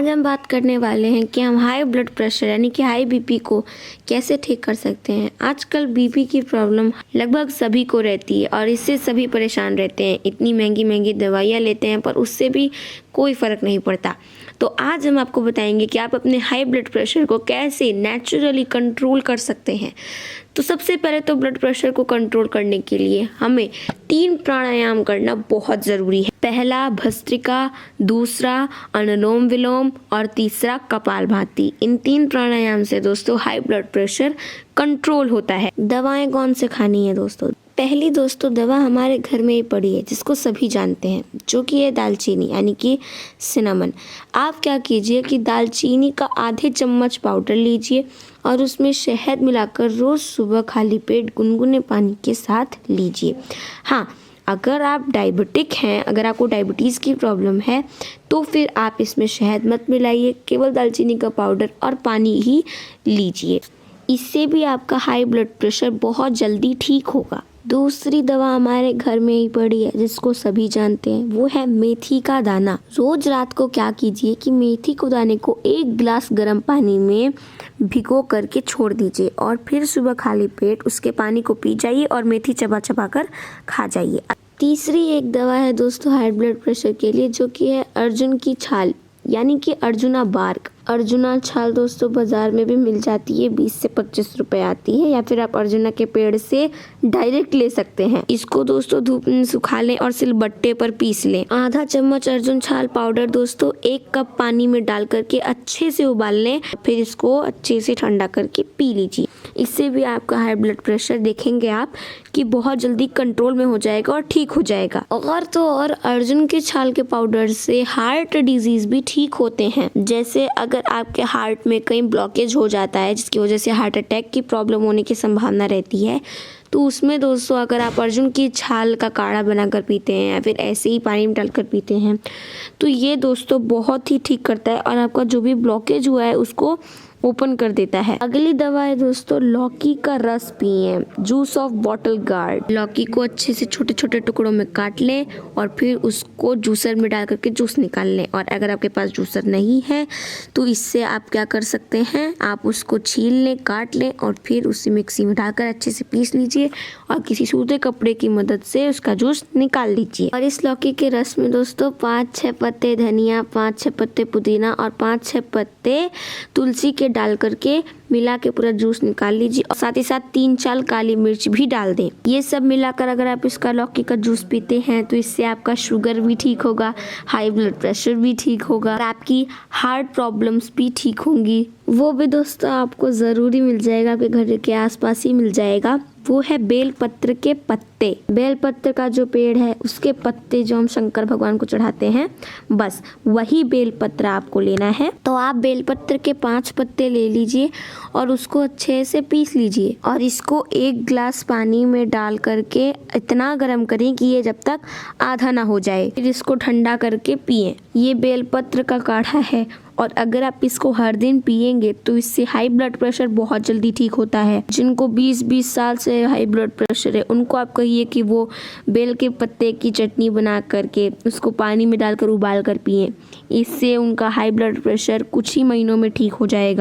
आज हम बात करने वाले हैं कि हम हाई ब्लड प्रेशर यानी कि हाई बीपी को कैसे ठीक कर सकते हैं। आजकल बीपी की प्रॉब्लम लगभग सभी को रहती है और इससे सभी परेशान रहते हैं। इतनी महंगी महंगी दवाइयाँ लेते हैं पर उससे भी कोई फ़र्क नहीं पड़ता। तो आज हम आपको बताएंगे कि आप अपने हाई ब्लड प्रेशर को कैसे नेचुरली कंट्रोल कर सकते हैं। तो सबसे पहले तो ब्लड प्रेशर को कंट्रोल करने के लिए हमें 3 प्राणायाम करना बहुत ज़रूरी है। पहला भस्त्रिका, दूसरा अनुलोम विलोम और तीसरा कपालभाति। इन 3 प्राणायाम से दोस्तों हाई ब्लड प्रेशर कंट्रोल होता है। दवाएं कौन से खानी है दोस्तों? पहली दोस्तों दवा हमारे घर में ही पड़ी है जिसको सभी जानते हैं, जो कि है दालचीनी यानी कि सिनेमन। आप क्या कीजिए कि दालचीनी का आधे चम्मच पाउडर लीजिए और उसमें शहद मिलाकर रोज़ सुबह खाली पेट गुनगुने पानी के साथ लीजिए। हाँ, अगर आप डायबिटिक हैं, अगर आपको डायबिटीज़ की प्रॉब्लम है तो फिर आप इसमें शहद मत मिलाइए, केवल दालचीनी का पाउडर और पानी ही लीजिए। इससे भी आपका हाई ब्लड प्रेशर बहुत जल्दी ठीक होगा। दूसरी दवा हमारे घर में ही पड़ी है जिसको सभी जानते हैं, वो है मेथी का दाना। रोज रात को क्या कीजिए कि मेथी को दाने को 1 गिलास गर्म पानी में भिगो करके छोड़ दीजिए और फिर सुबह खाली पेट उसके पानी को पी जाइए और मेथी चबा चबा कर खा जाइए। तीसरी एक दवा है दोस्तों हाई ब्लड प्रेशर के लिए, जो कि है अर्जुन की छाल यानी कि अर्जुना बार्क। अर्जुना छाल दोस्तों बाज़ार में भी मिल जाती है, 20 से 25 रुपए आती है, या फिर आप अर्जुना के पेड़ से डायरेक्ट ले सकते हैं। इसको दोस्तों धूप में सुखा लें और सिलबट्टे पर पीस लें। आधा चम्मच अर्जुन छाल पाउडर दोस्तों 1 कप पानी में डाल करके अच्छे से उबाल लें, फिर इसको अच्छे से ठंडा करके पी लीजिए। इससे भी आपका हाई ब्लड प्रेशर देखेंगे आप कि बहुत जल्दी कंट्रोल में हो जाएगा और ठीक हो जाएगा। और तो और अर्जुन के छाल के पाउडर से हार्ट डिजीज भी ठीक होते हैं। जैसे अगर आपके हार्ट में कहीं ब्लॉकेज हो जाता है जिसकी वजह से हार्ट अटैक की प्रॉब्लम होने की संभावना रहती है, तो उसमें दोस्तों अगर आप अर्जुन की छाल का काढ़ा बनाकर पीते हैं या फिर ऐसे ही पानी में डालकर पीते हैं तो ये दोस्तों बहुत ही ठीक करता है और आपका जो भी ब्लॉकेज हुआ है उसको ओपन कर देता है। अगली दवा है दोस्तों लौकी का रस पिए, जूस ऑफ बॉटल गार्ड। लौकी को अच्छे से छोटे छोटे टुकड़ों में काट लें और फिर उसको जूसर में डाल करके जूस निकाल लें। और अगर आपके पास जूसर नहीं है तो इससे आप क्या कर सकते हैं, आप उसको छील लें, काट लें और फिर उसे मिक्सी में डालकर अच्छे से पीस लीजिए और किसी सूते कपड़े की मदद से उसका जूस निकाल लीजिए। और इस लौकी के रस में दोस्तों 5-6 पत्ते धनिया, 5-6 पत्ते पुदीना और 5-6 पत्ते तुलसी के डाल करके मिला के पूरा जूस निकाल लीजिए और साथ ही साथ 3-4 काली मिर्च भी डाल दें। ये सब मिलाकर अगर आप इसका लौकी का जूस पीते हैं तो इससे आपका शुगर भी ठीक होगा, हाई ब्लड प्रेशर भी ठीक होगा और आपकी हार्ट प्रॉब्लम्स भी ठीक होंगी। वो भी दोस्तों आपको ज़रूरी मिल जाएगा, आपके घर के आसपास ही मिल जाएगा। वो है बेलपत्र के पत्ते। बेलपत्र का जो पेड़ है उसके पत्ते जो हम शंकर भगवान को चढ़ाते हैं, बस वही बेलपत्र आपको लेना है। तो आप बेलपत्र के 5 पत्ते ले लीजिए और उसको अच्छे से पीस लीजिए और इसको 1 गिलास पानी में डाल करके इतना गर्म करें कि ये जब तक आधा ना हो जाए, फिर इसको ठंडा करके पिएं। ये बेलपत्र का काढ़ा है और अगर आप इसको हर दिन पिएंगे तो इससे हाई ब्लड प्रेशर बहुत जल्दी ठीक होता है। जिनको 20-20 साल से हाई ब्लड प्रेशर है उनको आप कहिए कि वो बेल के पत्ते की चटनी बना करके उसको पानी में डालकर उबाल कर पिएं। इससे उनका हाई ब्लड प्रेशर कुछ ही महीनों में ठीक हो जाएगा।